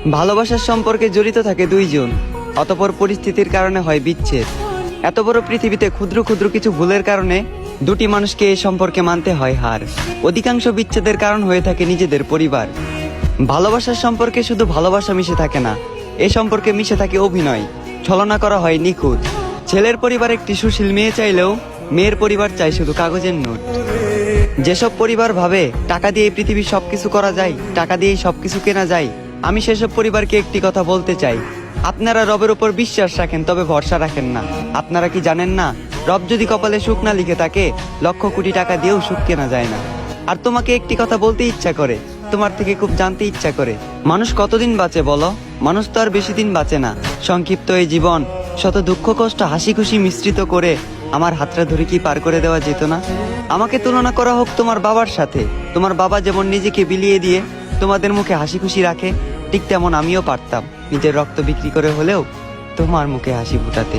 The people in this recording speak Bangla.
ভালোবাসার সম্পর্কে জড়িত থাকে দুইজন, অতঃপর পরিস্থিতির কারণে হয় বিচ্ছেদ। এত বড় পৃথিবীতে ক্ষুদ্র ক্ষুদ্র কিছু ভুলের কারণে দুটি মানুষকে এই সম্পর্কে মানতে হয় হার। অধিকাংশ বিচ্ছেদের কারণ হয়ে থাকে নিজেদের পরিবার। ভালোবাসার সম্পর্কে শুধু ভালোবাসা মিশে থাকে না, এ সম্পর্কে মিশে থাকে অভিনয়, ছলনা করা হয় নিখুঁত। ছেলের পরিবার একটি সুশীল মেয়ে চাইলেও মেয়ের পরিবার চায় শুধু কাগজের নোট। যেসব পরিবার ভাবে টাকা দিয়ে এই পৃথিবীর সবকিছু করা যায়, টাকা দিয়েই সবকিছু কেনা যায়, আমি সেসব পরিবারকে একটি কথা বলতে চাই, আপনারা রবের উপর বিশ্বাস রাখেন তবে ভরসা রাখেন না। আপনারা কি জানেন না, রব যদি কপালে সুখ না লিখে থাকে, লক্ষ কোটি টাকা দিয়েও সুখ কেনা যায় না। আর তোমাকে একটি কথা বলতে ইচ্ছা করে, তোমার থেকে খুব জানতে ইচ্ছা করে, মানুষ কতদিন বাঁচে বলো? মানুষ তো আর বেশি দিন বাঁচে না। সংক্ষিপ্ত এই জীবন শত দুঃখ কষ্ট হাসি খুশি মিশ্রিত করে আমার হাতটা ধরে কি পার করে দেওয়া যেত না? আমাকে তুলনা করা হোক তোমার বাবার সাথে। তোমার বাবা যেমন নিজেকে বিলিয়ে দিয়ে তোমাদের মুখে হাসি খুশি রাখে, ঠিক তেমন আমিও পারতাম নিজের রক্ত বিক্রি করে হলেও তোমার মুখে হাসি ফুটাতে।